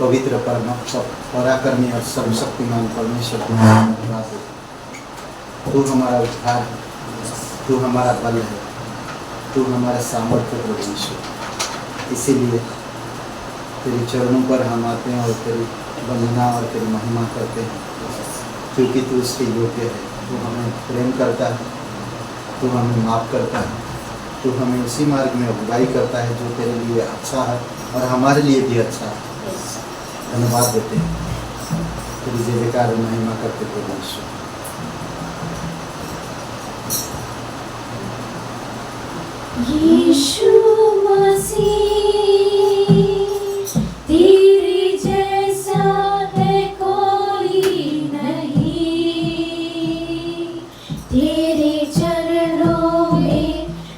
पवित्र पराक्रमी और सर्वशक्तिमान परमेश्वर को धन्यवाद हो। तू हमारा उद्धार है, तू हमारा बल है, तू हमारा सामर्थ्य प्रभु ईश्वर। इसीलिए तेरे चरणों पर हम आते हैं और तेरी वंदना और तेरी महिमा करते हैं, क्योंकि तू उसके योग्य है। तू हमें प्रेम करता है, तू हमें माफ़ करता है, तू हमें उसी मार्ग में अगुवाई करता है जो तेरे लिए अच्छा है और हमारे लिए भी अच्छा है। धन्यवाद देते हैं, तेरी जयकार और महिमा करते प्रभु ईश्वर। यीशु मसीह तेरे जैसा है कोई नहीं, तेरे चरणों में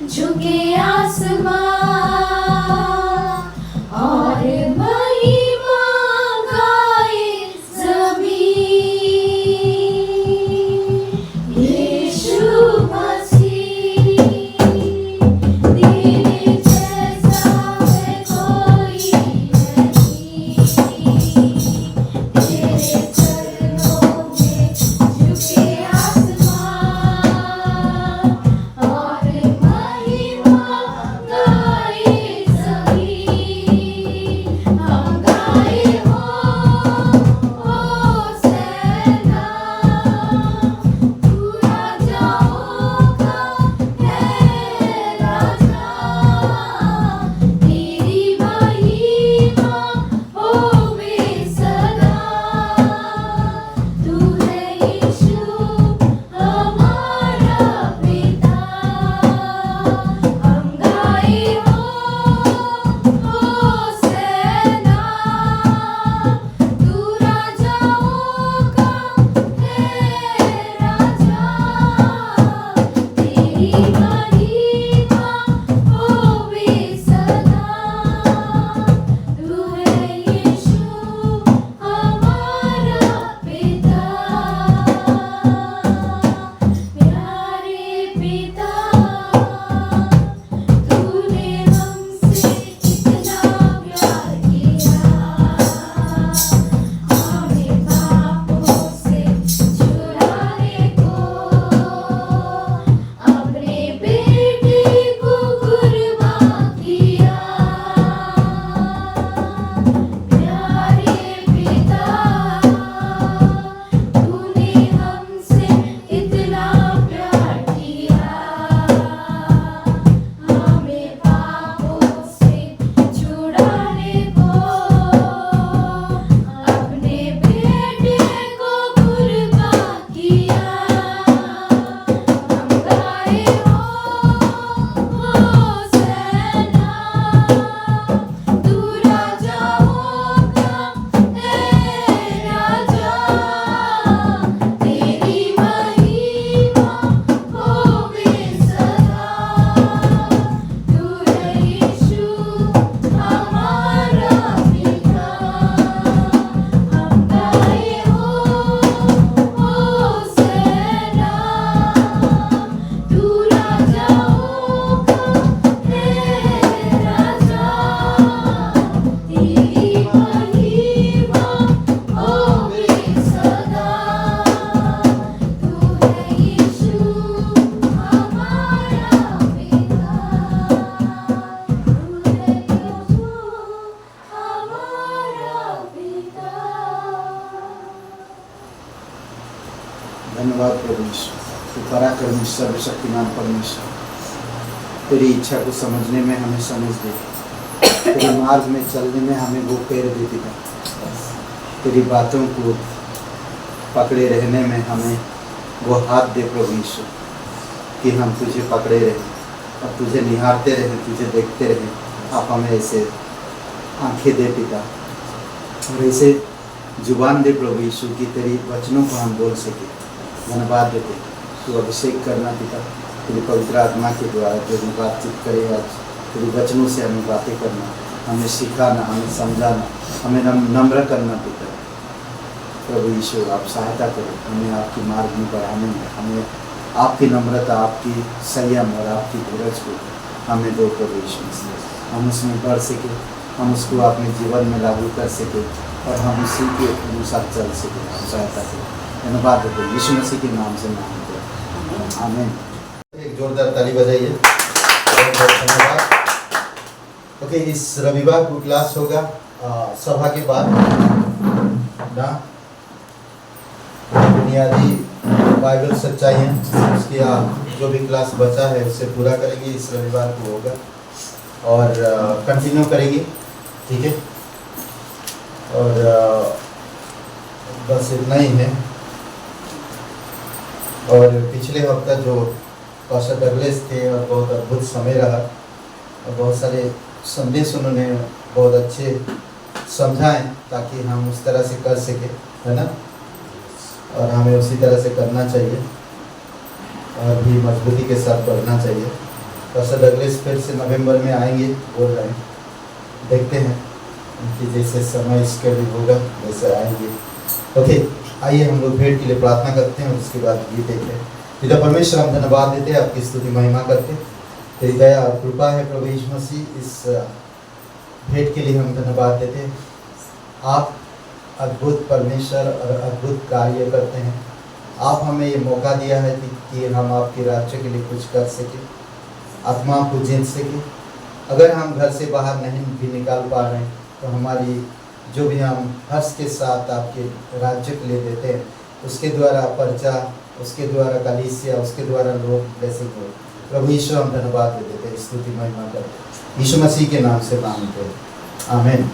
झुके आसमां और महिमा गाए ज़मीं। यीशु धन्यवाद प्रभु ईश्वर, तू पराक्रमी सर्वशक्तिमान परमेश्वर। तेरी इच्छा को समझने में हमें समझ दे, तेरे मार्ग में चलने में हमें वो पैर दे पिता। तेरी बातों को पकड़े रहने में हमें वो हाथ दे प्रभु ईश्वर, कि हम तुझे पकड़े रहें और तुझे निहारते रहें, तुझे देखते रहें। आप हमें ऐसे आंखें दे पिता, और ऐसे जुबान दे प्रभु यीशु की तेरी वचनों को हम बोल सके। धन्यवाद देते, तू अभिषेक करना पिता, तेरी पवित्र आत्मा के द्वारा जो हमें बातचीत करे आज, तेरी वचनों से हमें बातें करना, हमें सिखाना, हमें समझाना, हमें नम्र करना पिता। प्रभु यीशु आप सहायता करो हमें आपके मार्ग में बढ़ाने में, हमें आपकी नम्रता, आपकी संयम और आपकी धीरज को हमें दो प्रभु यीशु, हम उसमें बढ़ सके, हम उसको अपने जीवन में लागू कर सके। और हम इसी के अनुसार चल सकें, सहायता करें। धन्यवाद देते हैं यीशु मसीह के नाम से मांगते हैं, आमीन। एक जोरदार ताली बजाइए। बहुत बहुत धन्यवाद। ओके, इस रविवार को क्लास होगा सभा के बाद ना, बुनियादी बाइबल सच्चाइयाँ, उसके जो भी क्लास बचा है उसे पूरा करेंगे। इस रविवार को होगा और कंटिन्यू करेंगे, ठीक है। और बस इतना ही है। और पिछले हफ्ता जो पास्टर डगलेस थे और बहुत अद्भुत समय रहा और बहुत सारे संदेश उन्होंने बहुत अच्छे समझाएं ताकि हम उस तरह से कर सकें, है ना। और हमें उसी तरह से करना चाहिए और भी मजबूती के साथ बढ़ना चाहिए। पास्टर डगलेस फिर से नवंबर में आएंगे बोल रहे हैं, देखते हैं उनकी जैसे समय इसके भी होगा वैसे आएंगे। ओके, आइए हम लोग भेंट के लिए प्रार्थना करते हैं और उसके बाद गीत देखते हैं। पिता परमेश्वर, हम धन्यवाद देते हैं, आपकी स्तुति महिमा करते हैं। तेरी दया और कृपा है प्रभु यीशु मसीह, इस भेंट के लिए हम धन्यवाद देते हैं। आप अद्भुत परमेश्वर और अद्भुत कार्य करते हैं। आप हमें ये मौका दिया है कि हम आपके राज्य के लिए कुछ कर सकें, आत्मा को जीत सकें। अगर हम घर से बाहर नहीं भी निकाल पा रहे हैं तो हमारी जो भी हम हर्ष के साथ आपके राज्य के लिए देते हैं, उसके द्वारा पर्चा, उसके द्वारा कलीसिया, उसके द्वारा लोग ब्लेसिंग हो। प्रभु ईश्वर, हम धन्यवाद देते हैं, स्तुति महिमा करते हैं, यीशु मसीह के नाम से मांगते हैं, आमीन।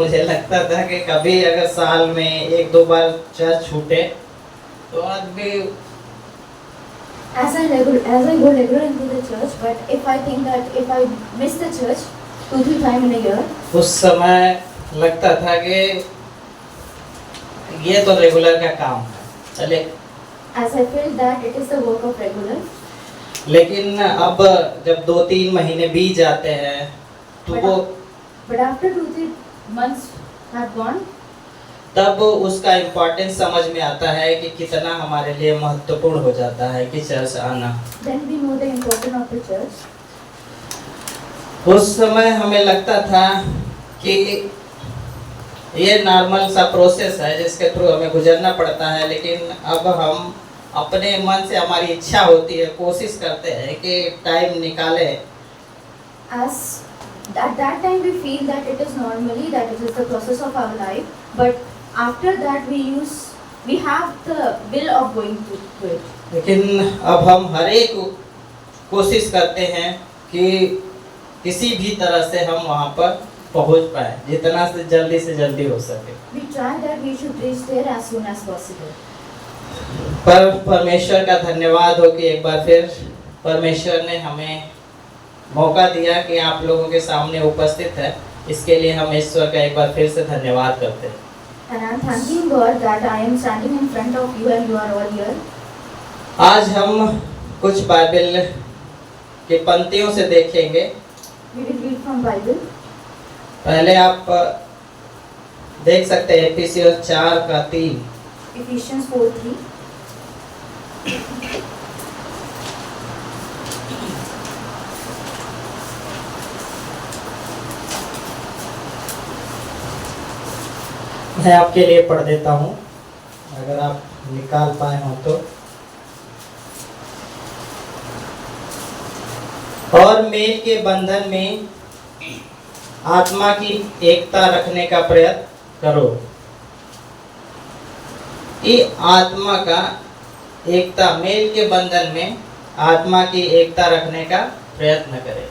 मुझे लगता था कि कभी अगर साल में एक दो बार चर्च छूटे तो आदमी As I go regular into the church, but if I think that if I miss the church 2-3 times in a year, उस समय लगता था कि ये तो रेगुलर का काम है चले। as I felt that it is the work of regular. लेकिन अब जब 2-3 महीने बीत जाते हैं तो वो But after 2-3 months have gone, तब उसका इम्पोर्टेंस समझ में आता है कि कितना हमारे लिए महत्वपूर्ण हो जाता है कि चर्च आना। then we know the importance of the church. उस समय हमें लगता था कि ये नॉर्मल सा प्रोसेस है जिसके थ्रू हमें गुजरना पड़ता है, लेकिन अब हम अपने मन से हमारी इच्छा होती है, कोशिश करते हैं कि टाइम निकाले। As at that time we feel that it is normally that it is the process of our life, but after that we have the will of going to it. लेकिन अब हम हर एक कोशिश करते हैं कि किसी भी तरह से हम वहाँ पर पहुँच पाए, जितना से जल्दी हो सके। We try that we should reach there as soon as possible. पर परमेश्वर का धन्यवाद हो कि एक बार फिर परमेश्वर ने हमें मौका दिया कि आप लोगों के सामने उपस्थित है। इसके लिए हम ईश्वर का एक बार फिर से धन्यवाद करते हैं। And I am thanking God that I am standing in front of you and you are all here. आज हम कुछ बाइबल के पंक्तियों से देखेंगे। We will read from Bible. पहले आप देख सकते हैं एफिसियंस 4:3। Ephesians 4:3. मैं आपके लिए पढ़ देता हूँ, अगर आप निकाल पाए हो तो। और मेल के बंधन में आत्मा की एकता रखने का प्रयत्न करो। ये आत्मा का एकता, मेल के बंधन में आत्मा की एकता रखने का प्रयत्न करें।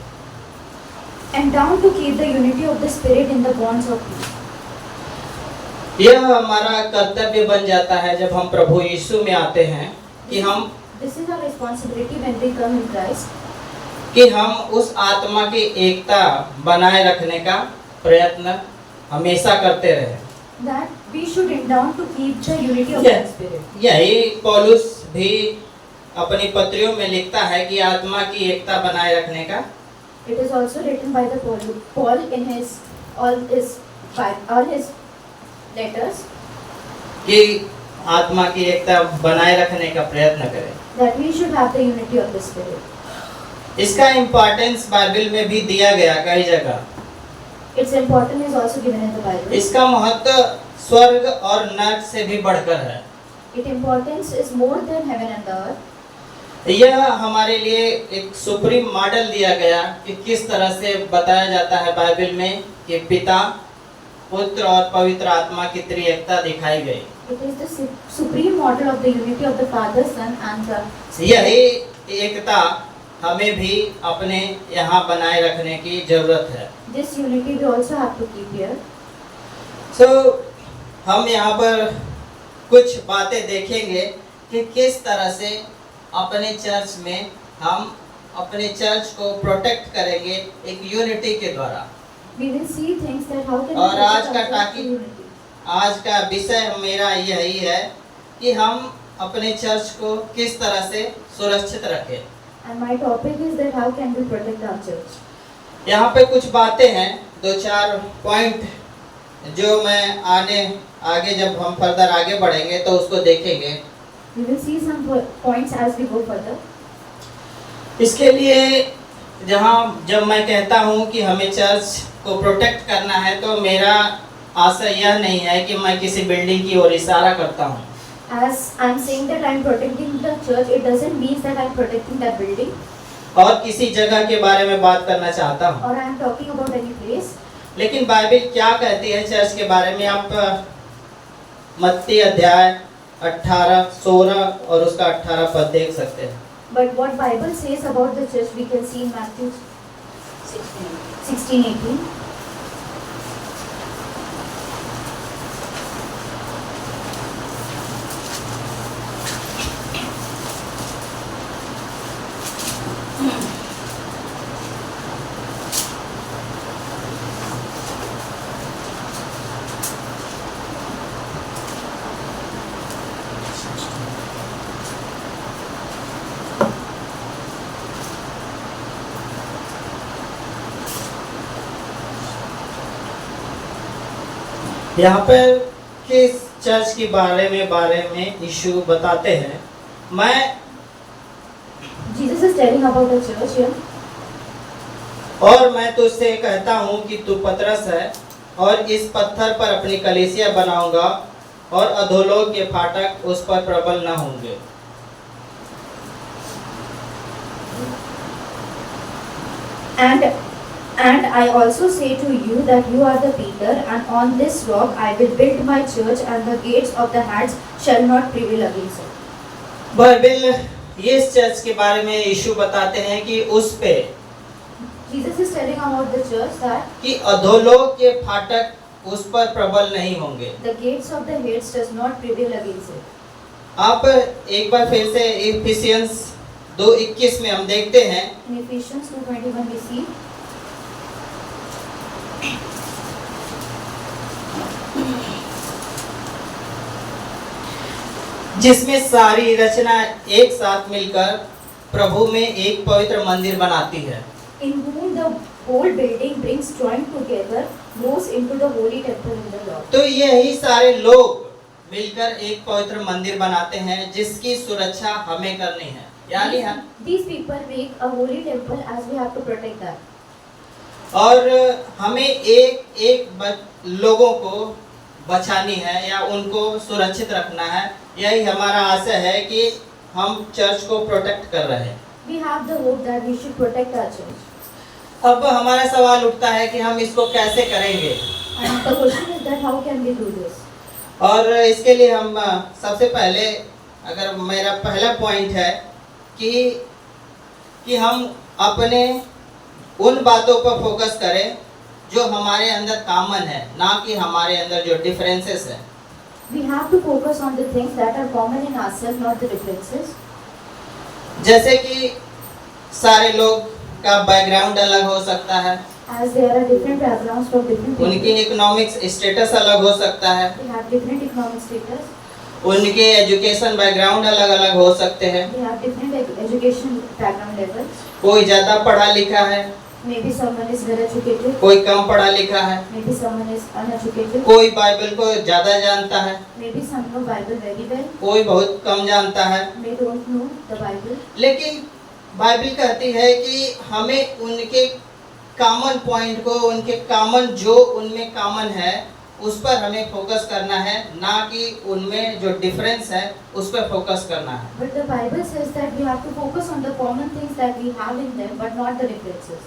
And down to keep the unity of the spirit in the bonds of peace. यह हमारा कर्तव्य बन जाता है जब हम प्रभु यीशु में आते हैं कि हम This is our responsibility when we come in Christ. कि हम उस आत्मा की एकता बनाए रखने का प्रयत्न हमेशा करते रहे। That we should endeavor to keep the unity of Yeah. the spirit. यही पौलुस भी अपनी पत्रियों में लिखता है कि आत्मा की एकता बनाए रखने का। It is also written by the Paul in his all his letters कि आत्मा की एकता बनाए रखने का प्रयत्न करें। that we should have the unity of the spirit. इसका इम्पोर्टेंस बाइबल में भी दिया गया कई जगह। Its importance is also given in the Bible. इसका महत्व स्वर्ग और नरक से भी बढ़कर है। Its importance is more than heaven and the earth. यह हमारे लिए एक सुप्रीम मॉडल दिया गया कि किस तरह से बताया जाता है बाइबल में कि पिता, पुत्र और पवित्र आत्मा की त्रिएकता दिखाई गई। It is the supreme model of the unity of the Father, Son and the यही एकता हमें भी अपने यहाँ बनाए रखने की जरूरत है। this unity we also have to keep here. हम यहाँ पर कुछ बातें देखेंगे कि किस तरह से अपने चर्च में हम अपने चर्च को प्रोटेक्ट करेंगे एक यूनिटी के द्वारा। We will see things that how can और we आज protect का ourselves टाकी- through unity. आज का विषय मेरा यही है कि हम अपने चर्च को किस तरह से सुरक्षित रखें। And my topic is that how can we protect our church. यहाँ पे कुछ बातें हैं, 2-4 पॉइंट जो मैं आगे जब हम फर्दर आगे बढ़ेंगे तो उसको देखेंगे। We will see some points as we go further. इसके लिए जब मैं कहता हूँ कि हमें चर्च को प्रोटेक्ट करना है तो मेरा आशा यह नहीं है कि मैं किसी बिल्डिंग की ओर इशारा करता हूँ। As I'm saying that I'm protecting the church, it doesn't mean that I'm protecting that building और किसी जगह के बारे में बात करना चाहता हूँ। or I'm talking about any place. लेकिन बाइबल क्या कहती है चर्च के बारे में, आप मत्ती अध्याय 18, 16 और उसका 18 पद देख सकते हैं। But what Bible says about the church we can see in Matthew 16:18. यहाँ पर किस चर्च के बारे में यीशु बताते हैं। मैं Jesus is telling about the church here. और मैं तुझसे कहता हूँ कि तू पतरस है और इस पत्थर पर अपनी कलीसिया बनाऊंगा और अधोलोक के फाटक उस पर प्रबल न होंगे। And I also say to you that you are the Peter, and on this rock I will build my church, and the gates of the Hades shall not prevail against it. Bible इस church के बारे में यीशु बताते हैं कि उस पे Jesus is telling about the church that कि अधोलोक के फाटक उस पर प्रबल नहीं होंगे। the gates of the Hades does not prevail against it. आप एक बार फिर से इफिसियंस 2:21 में हम देखते हैं In Ephesians 2:21 we see जिसमें सारी रचना एक साथ मिलकर प्रभु में एक पवित्र मंदिर बनाती है। in whom the whole building brings joined together moves into the holy temple in the Lord. तो यही सारे लोग मिलकर एक पवित्र मंदिर बनाते हैं जिसकी सुरक्षा हमें करनी है, यानी हम These people make a holy temple as we have to protect that. और हमें एक एक लोगों को बचानी है या उनको सुरक्षित रखना है। यही हमारा आशा है कि हम चर्च को प्रोटेक्ट कर रहे हैं। We have the hope that we should protect our church. अब हमारा सवाल उठता है कि हम इसको कैसे करेंगे, And the question is that how can we do this? और इसके लिए हम सबसे पहले, अगर मेरा पहला पॉइंट है कि हम अपने उन बातों पर फोकस करें जो हमारे अंदर कॉमन है, ना कि हमारे अंदर जो डिफरेंसेस है। We have to focus on the things that are common in ourselves, not the differences. जैसे कि सारे लोग का बैकग्राउंड अलग हो सकता है, As there are different backgrounds from different उनकी people. इकोनॉमिक्स स्टेटस अलग हो सकता है, They have different economic status. उनके एजुकेशन बैकग्राउंड अलग अलग हो सकते हैं। They have different education background levels. कोई ज़्यादा पढ़ा लिखा है, Maybe someone is well educated. कोई कम पढ़ा लिखा है, Maybe someone is uneducated. कोई बाइबल को ज़्यादा जानता है, Maybe some know Bible very well. कोई बहुत कम जानता है। They don't know the Bible. लेकिन बाइबल कहती है कि हमें उनके कॉमन पॉइंट को, उनके कॉमन जो उनमें कॉमन है उस पर हमें फोकस करना है, ना कि उनमें जो डिफरेंस है उस पर फोकस करना है। But the Bible says that we have to focus on the common things that we have in them, but not the differences.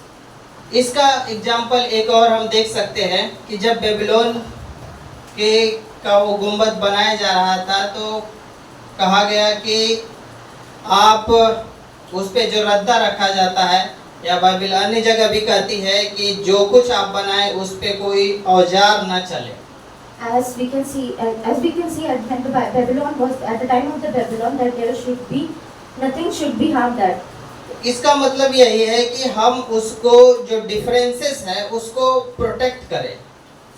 इसका एग्जाम्पल एक और हम देख सकते हैं कि जब बेबीलोन का वो गुंबद बनाया जा रहा था तो कहा गया कि आप उस पे जो रद्दा रखा जाता है, या बाइबल अन्य जगह भी कहती है कि जो कुछ आप बनाए उस पे कोई औजार न चले। As we can see at when the Babylon was at the time of the Babylon, that there should be nothing should be harmed that. इसका मतलब यही है कि हम उसको जो डिफरेंसेस है उसको प्रोटेक्ट करें,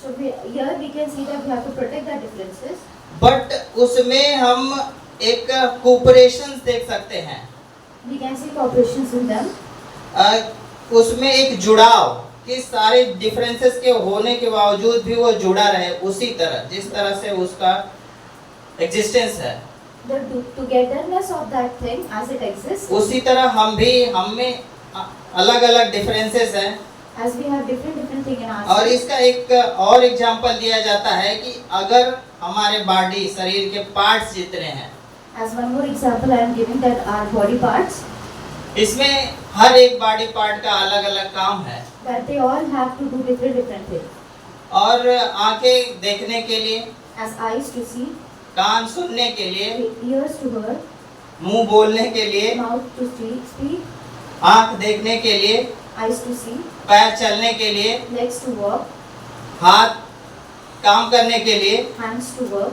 So here we can see that we have to protect the differences. But उसमें हम एक कोऑपरेशन देख सकते हैं, We can see cooperations in them. उसमें एक जुड़ाव कि सारे डिफरेंसेस के होने के बावजूद भी वो जुड़ा रहे उसी तरह जिस तरह से उसका एग्जिस्टेंस है, The togetherness of that thing as it exists. उसी तरह हमें अलग अलग डिफरेंसेस हैं। As we have different thing in और ourselves. इसका एक और एग्जांपल दिया जाता है कि अगर हमारे बॉडी, शरीर के पार्ट्स जितने हैं, As one more example I am giving that our body parts, इसमें हर एक बॉडी पार्ट का अलग अलग काम है। that they all have to do different things. और आंखें देखने के लिए, As eyes to see, कान सुनने के लिए, ears to hear, मुंह बोलने के लिए, mouth to speak, आंख देखने के लिए, eyes to see, पैर चलने के लिए, legs to walk, हाथ काम करने के लिए। hands to work.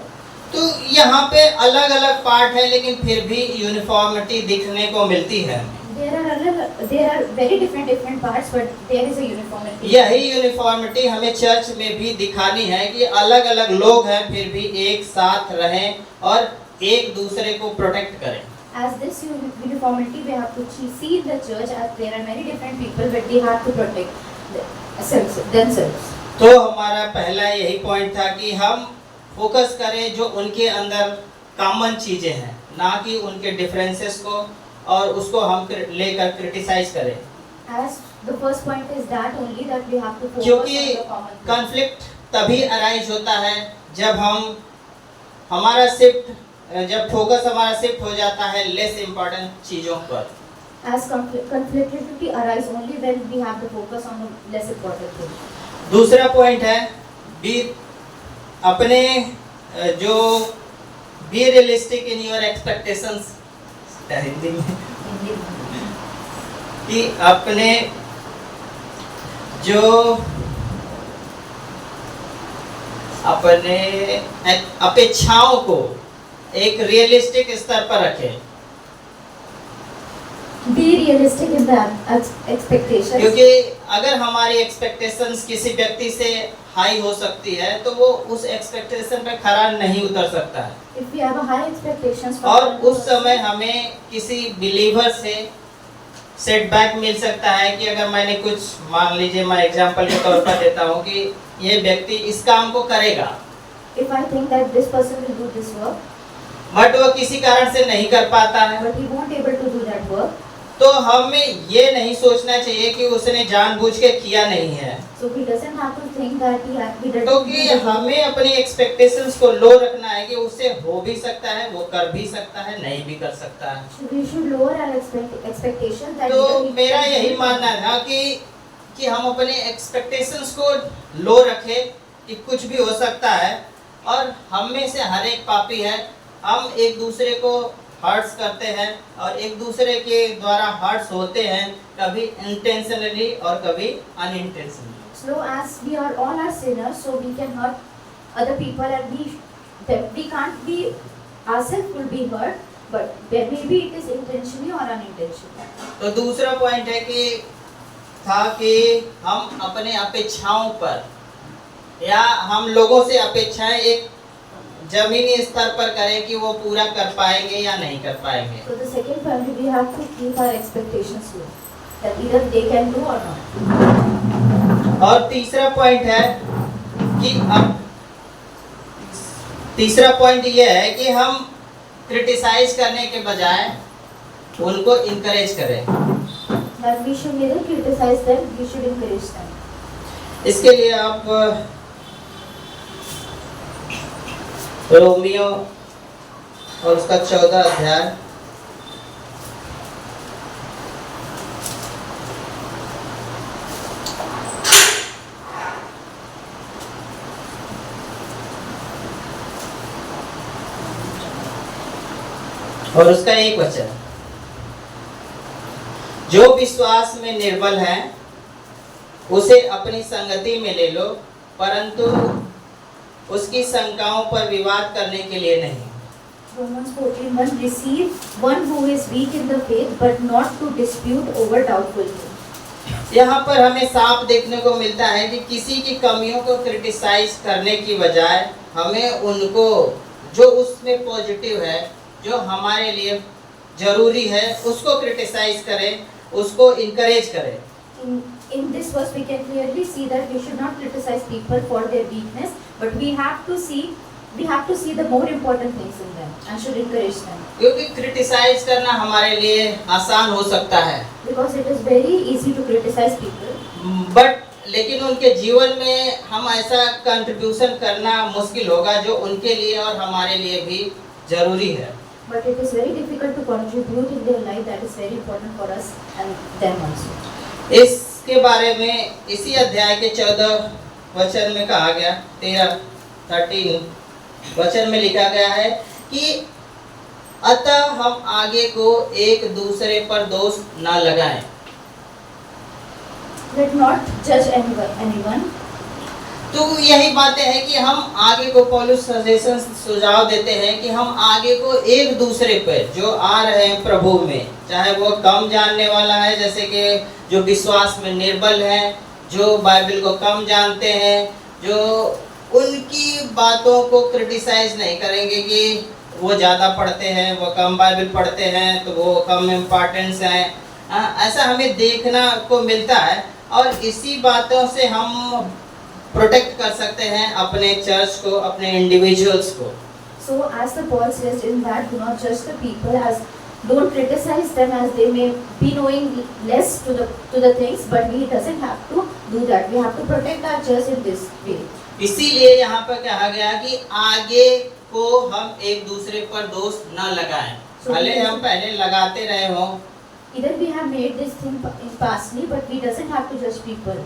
तो यहाँ पे अलग अलग पार्ट है, लेकिन फिर भी यूनिफॉर्मिटी दिखने को मिलती है। There are very different parts, but there is a uniformity. यही यूनिफॉर्मिटी हमें चर्च में भी दिखानी है कि अलग अलग लोग हैं फिर भी एक साथ रहें और एक दूसरे को प्रोटेक्ट करें। As this uniformity we have to see in the church, as there are many different people, but they have to protect themselves. तो हमारा पहला यही पॉइंट था कि हम फोकस करें जो उनके अंदर कॉमन चीज़ें हैं, ना कि उनके डिफरेंसेस को और उसको हम लेकर क्रिटिसाइज करें, As the first point is that only that we have to focus क्योंकि on the common thing. Conflict तभी अराइज होता है जब फोकस हमारा शिफ्ट हो जाता है लेस इम्पोर्टेंट चीज़ों पर। As conflictivity arise only when we have to focus on the less important thing. दूसरा पॉइंट है बी अपने जो be realistic in your expectations, Hindi में Hindi. कि अपने जो अपने अपेक्षाओं को एक रियलिस्टिक स्तर पर रखें, Be realistic in the expectations. क्योंकि अगर हमारी एक्सपेक्टेशंस किसी व्यक्ति से हाई हो सकती है तो वो उस एक्सपेक्टेशन पे खरा नहीं उतर सकता है, If we have a high expectations और उस समय हमें किसी बिलीवर से सेटबैक मिल सकता है कि अगर मैंने कुछ, मान लीजिए मैं एग्जांपल के तौर पर देता हूँ कि ये व्यक्ति इस काम को करेगा, if I think that this person will do this work, but वो किसी कारण से नहीं कर पाता है, but he won't able to do that work, तो हमें ये नहीं सोचना चाहिए कि उसने जानबूझ के किया नहीं है, so he doesn't have to think that he didn't क्योंकि do the work. हमें अपनी एक्सपेक्टेशंस को लो रखना है कि उससे हो भी सकता है, वो कर भी सकता है, नहीं भी कर सकता है। So we should lower our expectations that तो either he मेरा can यही do it मानना था कि हम अपने एक्सपेक्टेशंस को लो रखें कि कुछ भी हो सकता है, और हम में से हर एक पापी है, हम एक दूसरे को हर्ट्स करते हैं और एक दूसरे के द्वारा हर्ट्स होते हैं, कभी इंटेंशनली और कभी unintentionally. So as we are all are sinners, so we can hurt other people, and we can't be ourselves will be hurt, but maybe it is intentionally or unintentionally. तो दूसरा point है कि हम अपने अपेक्षाओं पर या हम लोगों से अपेक्षाएं एक जमीनी स्तर पर करें कि वो पूरा कर पाएंगे या नहीं कर पाएंगे। So the second point, we have to keep our expectations low, that either they can do or not. और तीसरा पॉइंट है कि अब तीसरा पॉइंट ये है कि हम क्रिटिसाइज करने के बजाय उनको इनकरेज करें। That we should neither criticize them, we should encourage them. इसके लिए आप रोमियो और उसका 14 अध्याय और उसका 1 वचन, जो विश्वास में निर्बल है उसे अपनी संगति में ले लो, परंतु उसकी शंकाओं पर विवाद करने के लिए नहीं। Romans 14:1, receive one who is weak in the faith, but not to dispute over doubtful things. यहाँ पर हमें साफ देखने को मिलता है कि किसी की कमियों को क्रिटिसाइज करने की बजाय हमें उनको जो उसमें पॉजिटिव है, जो हमारे लिए जरूरी है, उसको क्रिटिसाइज करें, उसको इनकरेज करें। In this verse, we can clearly see that we should not criticize people for their weakness, but we have to see the more important things in them and should encourage them. क्योंकि criticise करना हमारे लिए आसान हो सकता है, Because it is very easy to criticize people, but लेकिन उनके जीवन में हम ऐसा कंट्रीब्यूशन करना मुश्किल होगा जो उनके लिए और हमारे लिए भी जरूरी है। but it is very difficult to contribute in their life that is very important for us and them also. इसके बारे में इसी अध्याय के 14 वचन में कहा गया, 13 वचन में लिखा गया है कि अतः हम आगे को एक दूसरे पर दोष न लगाएं। Let not judge anyone. तो यही बातें हैं कि हम आगे को, पौलुस सजेशन सुझाव देते हैं कि हम आगे को एक दूसरे पर जो आ रहे हैं प्रभु में, चाहे वो कम जानने वाला है, जैसे कि जो विश्वास में निर्बल है, जो बाइबल को कम जानते हैं, जो उनकी बातों को क्रिटिसाइज नहीं करेंगे कि वो ज़्यादा पढ़ते हैं, वो कम बाइबल पढ़ते हैं तो वो कम इम्पोर्टेंस हैं। ऐसा हमें देखना को मिलता है, और इसी बातों से हम प्रोटेक्ट कर सकते हैं अपने चर्च को, अपने इंडिविजुअल्स को। So as the Paul says in that, do not judge the people, as don't criticize them as they may be knowing less to the things, but we doesn't have to do that. We have to protect our church in this way. इसीलिए यहाँ पर कहा गया कि आगे को हम एक दूसरे पर दोष न लगाएं। भले हम पहले लगाते रहे हों, Either we have made this thing in pastly, but we doesn't have to judge people.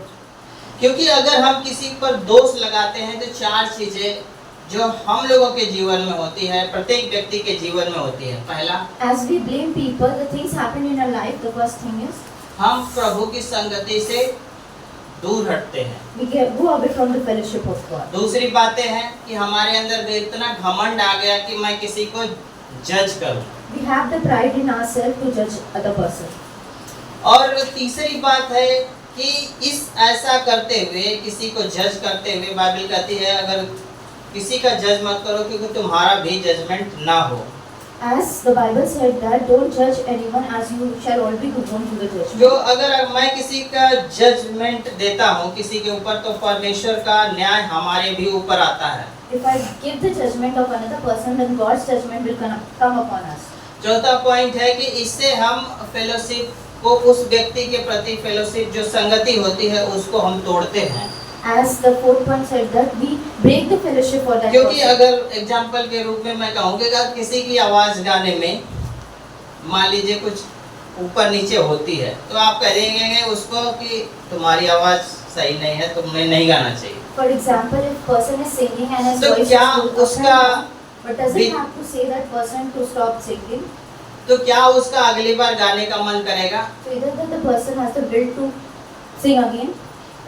क्योंकि अगर हम किसी पर दोष लगाते हैं तो चार चीजें जो हम लोगों के जीवन में होती है, प्रत्येक व्यक्ति के जीवन में होती है। पहला, As we blame people, the things happen in our life. The first thing is हम प्रभु की संगति से दूर हटते हैं। we go away from the fellowship of God. दूसरी बातें हैं कि हमारे अंदर भी इतना घमंड आ गया कि मैं किसी को जज करूं। We have the pride in ourselves to judge other person. और तीसरी बात है कि इस ऐसा करते हुए, किसी को जज करते हुए, बाइबल कहती है अगर किसी का जज मत करो क्योंकि तुम्हारा भी जजमेंट ना हो। As the Bible said that don't judge anyone, as you shall all be conformed to the judgment. जो अगर मैं किसी का जजमेंट देता हूँ किसी के ऊपर, तो परमेश्वर का न्याय हमारे भी ऊपर आता है। If I give the judgment of another person, then God's judgment will come upon us. चौथा पॉइंट है कि इससे हम फेलोशिप को, उस व्यक्ति के प्रति फेलोशिप जो संगति होती है उसको हम तोड़ते हैं। As the fourth point said that we break the fellowship for that क्योंकि person. अगर एग्जाम्पल के रूप में मैं कहूँ कि अगर किसी की आवाज़ गाने में मान लीजिए कुछ ऊपर नीचे होती है, तो आप कहेंगे उसको कि तुम्हारी आवाज़ सही नहीं है, तुम्हें नहीं गाना चाहिए। For example, if person is singing and his तो voice क्या is too उसका upfront, but doesn't भी- have to say that person to stop singing. तो क्या उसका अगली बार गाने का मन करेगा? So either that the person has the will to sing again.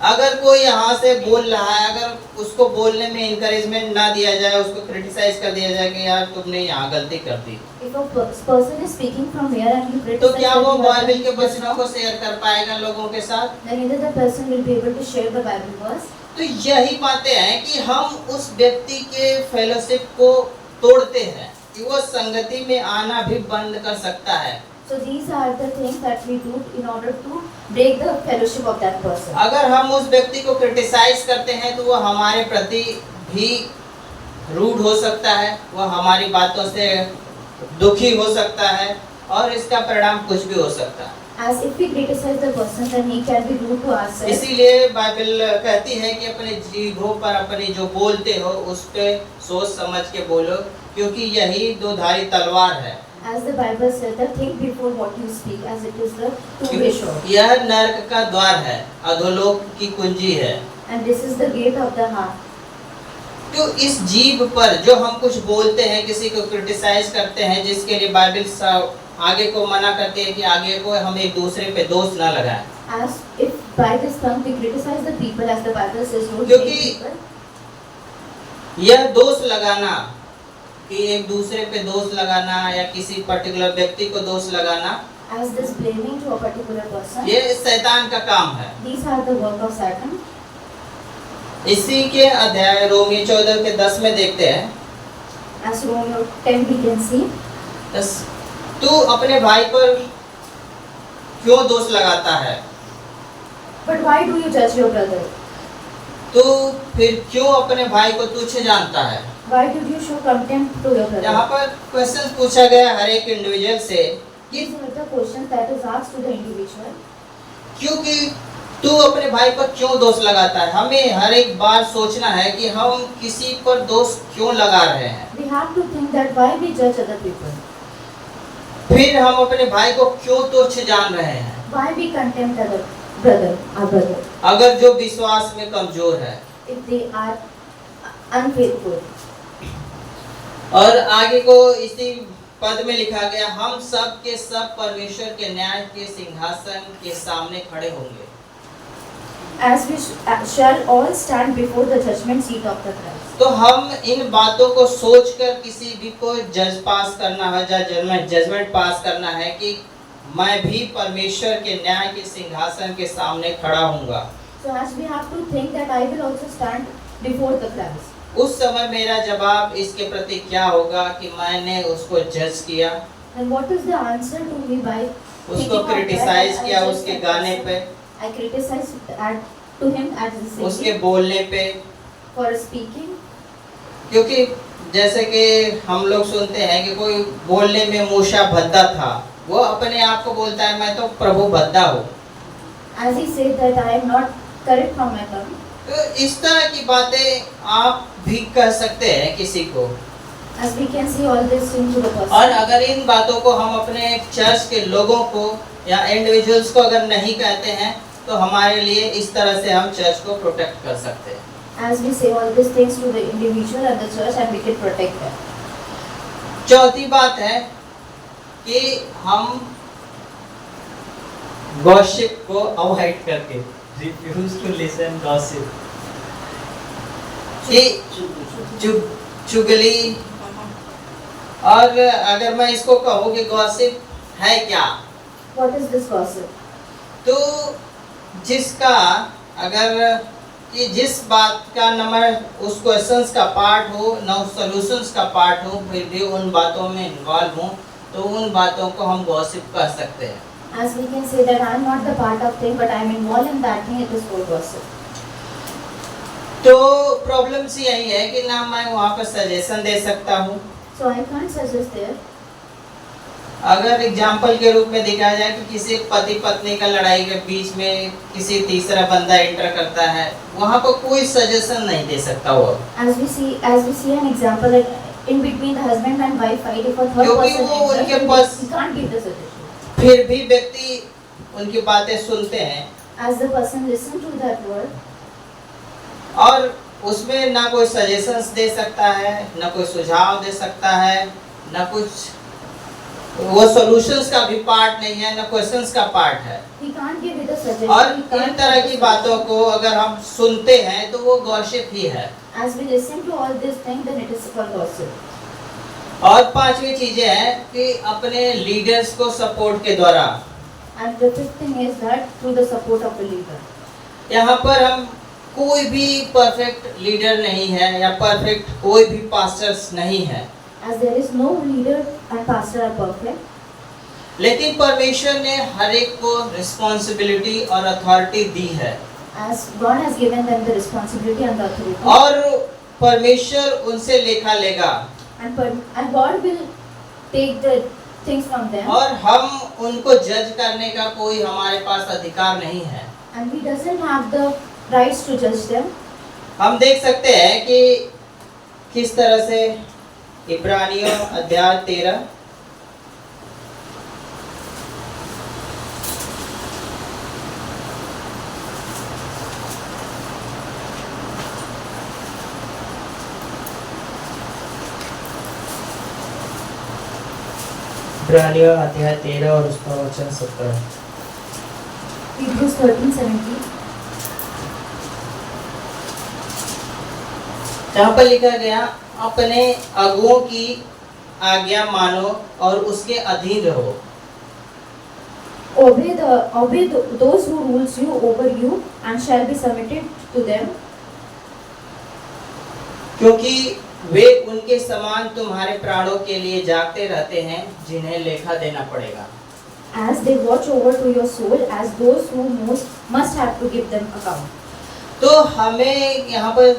अगर कोई यहाँ से बोल रहा है, अगर उसको बोलने में इंकरेजमेंट ना दिया जाए, उसको क्रिटिसाइज कर दिया जाए कि यार तुमने यहाँ गलती कर दी, If a person is speaking from here and you तो criticize क्या that वो you have बाइबल के done वचनों को wrong, शेयर कर पाएगा लोगों के साथ? then either the person will be able to share the Bible verse. तो यही बातें हैं कि हम उस व्यक्ति के फेलोशिप को तोड़ते हैं कि वो संगति में आना भी बंद कर सकता है। So these are the things that we do in order to break the fellowship of that person. अगर हम उस व्यक्ति को क्रिटिसाइज करते हैं तो वो हमारे प्रति भी रूड हो सकता है, वो हमारी बातों से दुखी हो सकता है और इसका परिणाम कुछ भी हो सकता है। As if we criticize the person, then he can be rude to ourselves. इसीलिए बाइबल कहती है कि अपने जीभों पर अपनी जो बोलते हो उस पे सोच समझ के बोलो, क्योंकि यही दो धारी तलवार है। As the Bible says, that think before what you speak, as it is the two-way sword. यह नरक का द्वार है, अधोलोक की कुंजी है। And this is the gate of the heart. तो इस जीभ पर जो हम कुछ बोलते हैं, किसी को क्रिटिसाइज करते हैं, जिसके लिए बाइबल आगे को मना करती है कि आगे को हम एक दूसरे पे दोष ना लगाएं। As if by this tongue we criticize the people, as the Bible says, don't क्योंकि hate people. यह दोष लगाना कि एक दूसरे पे दोष लगाना या किसी पर्टिकुलर व्यक्ति को दोष लगाना, As this blaming to a particular person, ये शैतान का काम है। these are the work of Satan. इसी के अध्याय रोमियो 14 के 10 में देखते हैं। As Romeo 10 we can see, तू अपने भाई पर क्यों दोष लगाता है? but why do you judge your brother? तू फिर क्यों अपने भाई को तुच्छ जानता है? Why did you show contempt to your यहाँ brother? पर क्वेश्चन पूछा गया हर एक इंडिविजुअल से कि These are the questions that is asked to the individual. क्योंकि तू अपने भाई पर क्यों दोष लगाता है? हमें हर एक बार सोचना है कि हम किसी पर दोष क्यों लगा रहे हैं। We have to think that why we judge other people. फिर हम अपने भाई को क्यों तुच्छ जान रहे हैं? Why we contempt other brother, our brother, अगर जो विश्वास में कमजोर है। if they are unfaithful. और आगे को इसी पद में लिखा गया, हम सब के सब परमेश्वर के न्याय के सिंहासन के सामने खड़े होंगे। As we shall all stand before the judgment seat of the Christ. तो हम इन बातों को सोचकर किसी भी को जज पास करना है, जजमेंट पास करना है कि मैं भी परमेश्वर के न्याय के सिंहासन के सामने खड़ा हूँगा। So as we have to think that I will also stand before the Christ. उस समय मेरा जवाब इसके प्रति क्या होगा कि मैंने उसको जज किया, And what is the answer to me by उसको thinking of that, criticize I किया judged उसके that गाने person. पे, I criticized at to him as the उसके Savior बोलने पे, for speaking. क्योंकि जैसे कि हम लोग सुनते हैं कि कोई बोलने में मूसा भद्दा था, वो अपने आप को बोलता है मैं तो प्रभु भद्दा हूँ। As he said that I am not correct from my tongue. तो इस तरह की बातें आप भी कह सकते हैं किसी को। As we can see all this into the person. और अगर इन बातों को हम अपने चर्च के लोगों को या इंडिविजुअल्स को अगर नहीं कहते हैं तो हमारे लिए इस तरह से हम चर्च को प्रोटेक्ट कर सकते हैं। As we say all these things to the individual and the church, and we can protect them. चौथी बात है कि हम गॉसिप को अवॉइड करके refuse to listen gossip. कि चुगली, और अगर मैं इसको कहूँ कि गॉसिप है क्या, What is this gossip? तो जिसका अगर कि जिस बात का न मैं उस क्वेश्चंस का पार्ट हो न उस सॉल्यूशंस का पार्ट हो, फिर भी उन बातों में इन्वॉल्व हूँ, तो उन बातों को हम गॉसिप कह सकते हैं। As we can say that I am not the part of thing, but I am involved in that thing, it is called gossip. तो प्रॉब्लम्स यही है कि ना मैं वहाँ पर सजेशन दे सकता हूँ। So I can't suggest there. अगर एग्जाम्पल के रूप में दिखाया जाए कि किसी पति पत्नी का लड़ाई के बीच में किसी तीसरा बंदा एंटर करता है, वहाँ पर कोई सजेशन नहीं दे सकता वो, As we see an example that in between the husband and wife fight, if a third क्योंकि person वो enters, उनके then pass- he can't give the suggestion. फिर भी व्यक्ति उनकी बातें सुनते हैं As the person listen to that word, और उसमें ना कोई सजेशंस दे सकता है, ना कोई सुझाव दे सकता है, ना कुछ वो सॉल्यूशंस का भी पार्ट नहीं है, ना क्वेश्चंस का पार्ट है। he can't give it a suggestion. और he can't इन तरह give की the बातों suggestion. को अगर हम सुनते हैं तो वो गॉसिप ही है। As we listen to all these things, then it is called gossip. और पांचवी चीजें हैं कि अपने लीडर्स को सपोर्ट के द्वारा, And the fifth thing is that through the support of the leader. यहाँ पर हम कोई भी परफेक्ट लीडर नहीं है या परफेक्ट कोई भी पास्टर्स नहीं है, As there is no leader and pastor are perfect, लेकिन परमेश्वर ने हर एक को रिस्पॉन्सिबिलिटी और अथॉरिटी दी है, as God has given them the responsibility and the authority. और परमेश्वर उनसे लेखा लेगा, And God will take the things from them. और हम उनको जज करने का कोई हमारे पास अधिकार नहीं है। And He doesn't have the rights to judge them. हम देख सकते हैं कि किस तरह से इब्रानियों अध्याय 13 इब्रानियों अध्याय 13 और उसका वचन 17। Hebrews 13:17. जहाँ पर लिखा गया अपने अगुओं की आज्ञा मानो और उसके अधीन रहो। Obey those who rules you over you and shall be submitted to them, क्योंकि वे उनके समान तुम्हारे प्राणों के लिए जागते रहते हैं जिन्हें लेखा देना पड़ेगा। as they watch over to your soul, as those who must have to give them account. तो हमें यहाँ पर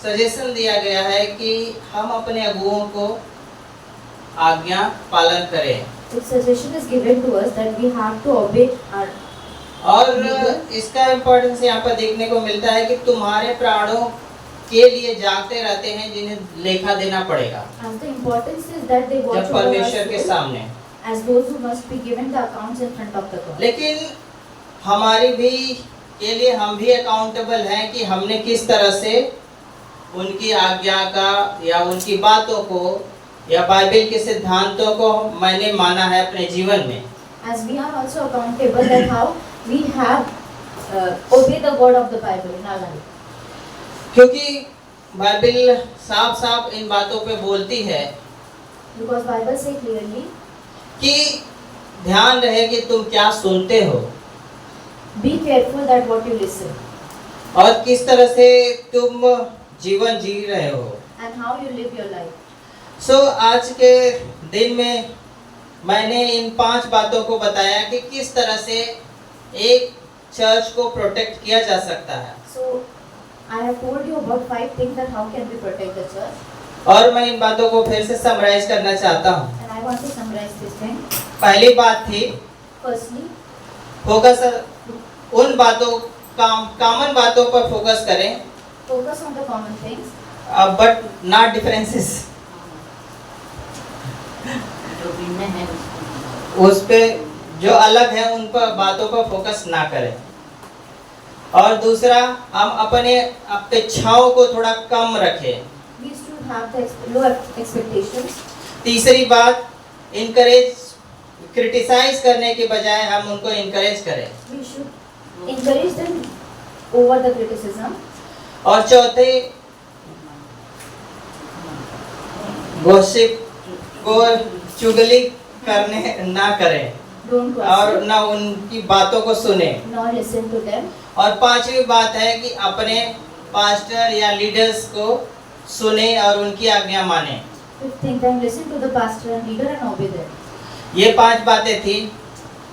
सजेशन दिया गया है कि हम अपने अगुओं को आज्ञा पालन करें, The suggestion is given to us that we have to obey our. और इसका इम्पोर्टेंस यहाँ पर देखने को मिलता है कि तुम्हारे प्राणों के लिए जागते रहते हैं जिन्हें लेखा देना पड़ेगा And the importance is that they watch जब over our परमेश्वर के soul सामने। as those who must be given the accounts in front of the God. लेकिन हमारी भी के लिए हम भी अकाउंटेबल हैं कि हमने किस तरह से उनकी आज्ञा का या उनकी बातों को या बाइबल के सिद्धांतों को मैंने माना है अपने जीवन में। As we are also accountable that how we have obeyed the word of the Bible in our life. क्योंकि बाइबल साफ साफ इन बातों पे बोलती है Because Bible say clearly, कि ध्यान रहे कि तुम क्या सुनते हो be careful that what you listen और किस तरह से तुम जीवन जी रहे हो। and how you live your life. आज के दिन में मैंने इन 5 बातों को बताया कि किस तरह से एक चर्च को प्रोटेक्ट किया जा सकता है। So I have told you about 5 things that how can we protect the church, और मैं इन बातों को फिर से समराइज करना चाहता हूँ। and I want to summarize this thing. पहली बात थी Firstly, फोकस उन बातों कॉमन बातों पर फोकस करें, focus on the common things, but not differences. जो भिन्न है उस पे जो अलग है उन पर बातों पर फोकस ना करें। और दूसरा, हम अपने अपेक्षाओं को थोड़ा कम रखें। we should have the low expectations. तीसरी बात, इनकरेज क्रिटिसाइज करने के बजाय हम उनको इनकरेज करें। We should encourage them over the criticism. और चौथे, गॉसिप को चुगली करने ना करें Don't और gossip, ना उनकी बातों को सुने। nor listen to them. और पांचवी बात है कि अपने पास्टर या लीडर्स को सुने और उनकी आज्ञा माने। Fifth thing, then listen to the pastor and leader and obey them. ये 5 बातें थी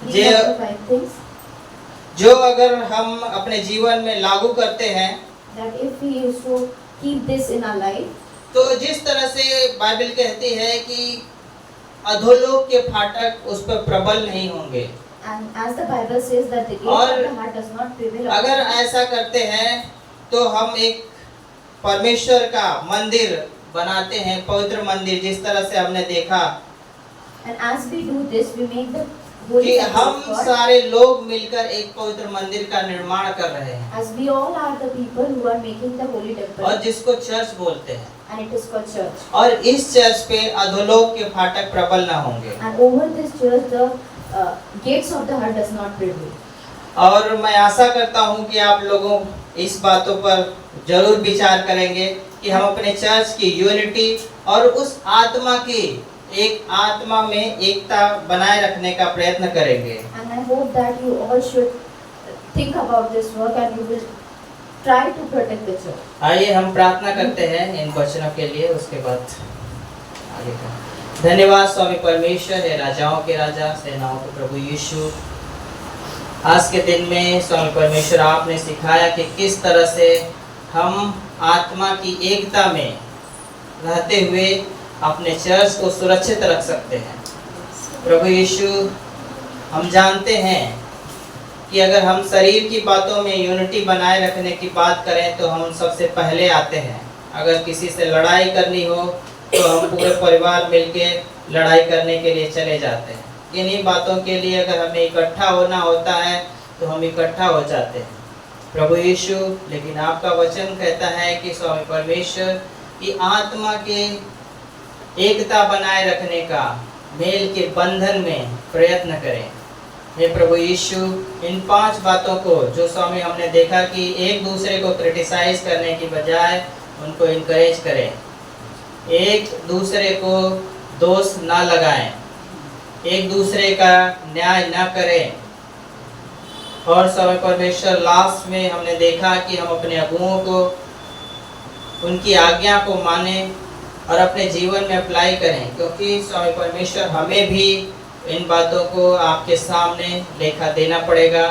These are the 5 things जो अगर हम अपने जीवन में लागू करते हैं that if we used to keep this in our life, तो जिस तरह से बाइबल कहती है कि अधोलोक के फाटक उस पर प्रबल नहीं होंगे। and as the Bible says that the gate और of the heart does not prevail. अगर ऐसा करते हैं तो हम एक परमेश्वर का मंदिर बनाते हैं, पवित्र मंदिर, जिस तरह से हमने देखा And as we do this, we make the holy कि temple हम of God. सारे लोग मिलकर एक पवित्र मंदिर का निर्माण कर रहे हैं As we all are the people who are making the holy temple, और जिसको चर्च बोलते हैं। and it is called church. और इस चर्च पे अधोलोक के फाटक प्रबल ना होंगे। And over this church, the gates of the heart does not prevail. और मैं आशा करता हूँ कि आप लोगों इस बातों पर जरूर विचार करेंगे कि हम अपने चर्च की यूनिटी और उस आत्मा की एक आत्मा में एकता बनाए रखने का प्रयत्न करेंगे। And I hope that you all should think about this work and you will try to protect the church. आइए हम प्रार्थना करते हैं इन वचनों के लिए, उसके बाद आगे का। धन्यवाद स्वामी परमेश्वर है, राजाओं के राजा, सेनाओं के प्रभु यीशु। आज के दिन में स्वामी परमेश्वर आपने सिखाया कि किस तरह से हम आत्मा की एकता में रहते हुए अपने चर्च को सुरक्षित रख सकते हैं। प्रभु यीशु, हम जानते हैं कि अगर हम शरीर की बातों में यूनिटी बनाए रखने की बात करें तो हम सबसे पहले आते हैं। अगर किसी से लड़ाई करनी हो तो हम पूरे परिवार मिलके लड़ाई करने के लिए चले जाते हैं। इन्हीं बातों के लिए अगर हमें इकट्ठा होना होता है तो हम इकट्ठा हो जाते हैं। प्रभु यीशु, लेकिन आपका वचन कहता है कि स्वामी परमेश्वर की आत्मा के एकता बनाए रखने का मेल के बंधन में प्रयत्न करें। हे प्रभु यीशु, इन 5 बातों को जो स्वामी हमने देखा कि एक दूसरे को क्रिटिसाइज करने की बजाय उनको इनकरेज करें, एक दूसरे को दोष ना लगाएं, एक दूसरे का न्याय ना करें। और स्वामी परमेश्वर, लास्ट में हमने देखा कि हम अपने अगुओं को, उनकी आज्ञा को माने और अपने जीवन में अप्लाई करें, क्योंकि स्वामी परमेश्वर हमें भी इन बातों को आपके सामने लेखा देना पड़ेगा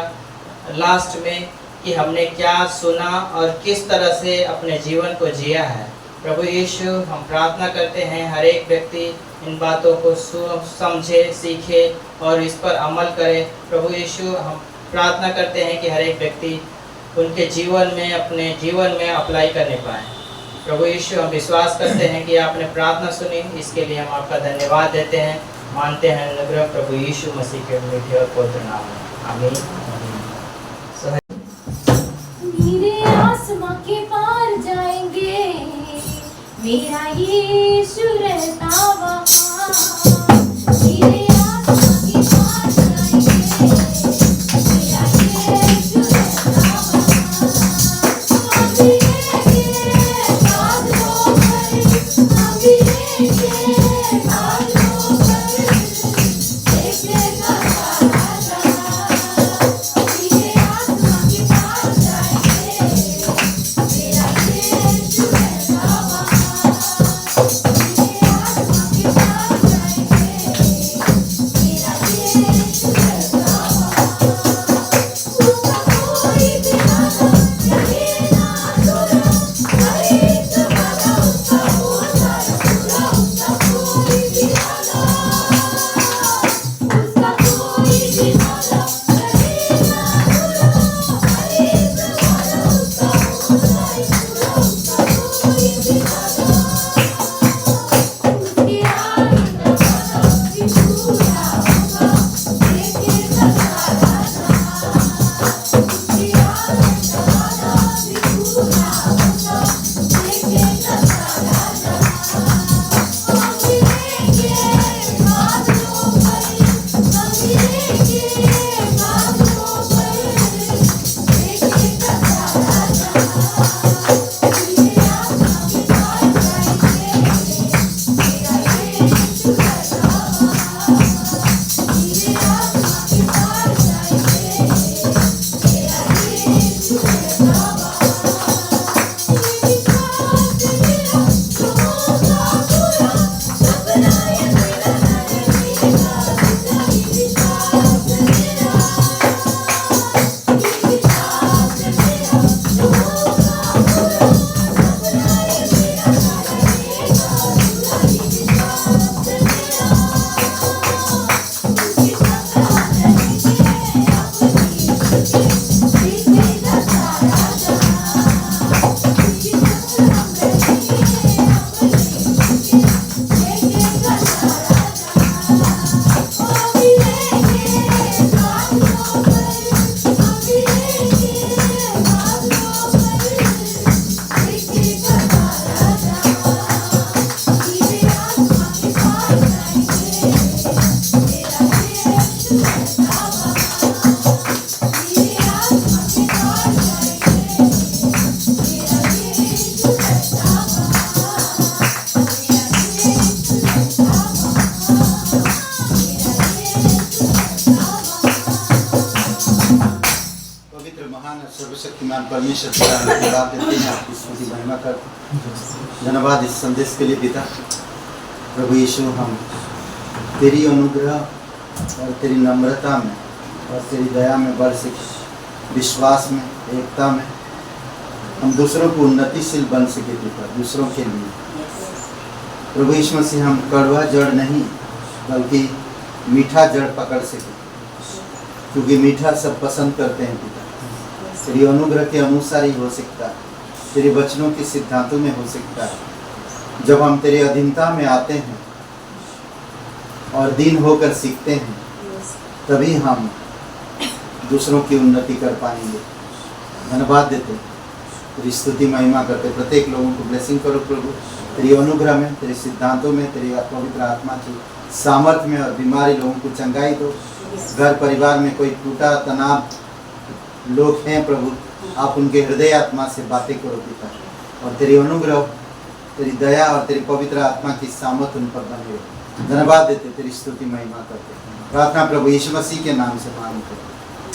लास्ट में कि हमने क्या सुना और किस तरह से अपने जीवन को जिया है। प्रभु यीशु, हम प्रार्थना करते हैं हर एक व्यक्ति इन बातों को समझे, सीखे और इस पर अमल करे। प्रभु यीशु, हम प्रार्थना करते हैं कि हर एक व्यक्ति उनके जीवन में, अपने जीवन में अप्लाई करने पाए। प्रभु यीशु, हम विश्वास करते हैं कि आपने प्रार्थना सुनी, इसके लिए हम आपका धन्यवाद देते हैं। मानते हैं अनुग्रह प्रभु यीशु मसीह के मीठे और पवित्र नाम में, आमीन। मेरे आसमां के पार जाएंगे, मेरा यीशु रहता वहाँ। मेरे आसमां के पार जाएंगे, मेरा यीशु रहता वहाँ। हम भी लेंगे साथ होकर, हम भी लेंगे साथ होकर, देखेगा राजा। मेरे आसमां के पार जाएंगे, मेरा यीशु रहता वहाँ। मेरे आसमां के पार पवित्र महान और सर्वशक्तिमान परमेश्वर पिता हम धन्यवाद देते हैं, आपकी स्तुति महिमा करते हैं। धन्यवाद इस संदेश के लिए पिता। प्रभु यीशु, हम तेरी अनुग्रह और तेरी नम्रता में और तेरी दया में बढ़ सके, विश्वास में, एकता में हम दूसरों को उन्नतिशील बन सके पिता, दूसरों के लिए। प्रभु यीशु मसीह, हम कड़वा जड़ नहीं बल्कि मीठा जड़ पकड़ सके, क्योंकि मीठा सब पसंद करते हैं पिता। तेरी अनुग्रह के अनुसार ही हो सकता है, तेरे वचनों के सिद्धांतों में हो सकता है। जब हम तेरे अधीनता में आते हैं और दीन होकर सीखते हैं, तभी हम दूसरों की उन्नति कर पाएंगे। धन्यवाद देते, तेरी स्तुति महिमा करते। प्रत्येक लोगों को ब्लेसिंग करो प्रभु, तेरी अनुग्रह में, तेरे सिद्धांतों में, तेरी पवित्र आत्मा की सामर्थ्य में, और बीमारी लोगों को चंगाई दो। घर परिवार में कोई टूटा तनाव लोग हैं प्रभु, आप उनके हृदय आत्मा से बातें करो पिता, और तेरी अनुग्रह, तेरी दया और तेरी पवित्र आत्मा की सामर्थ उन पर बने रहे। धन्यवाद देते, तेरी स्तुति महिमा करते। प्रार्थना प्रभु यीशु मसीह के नाम से मांगते,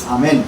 आमीन।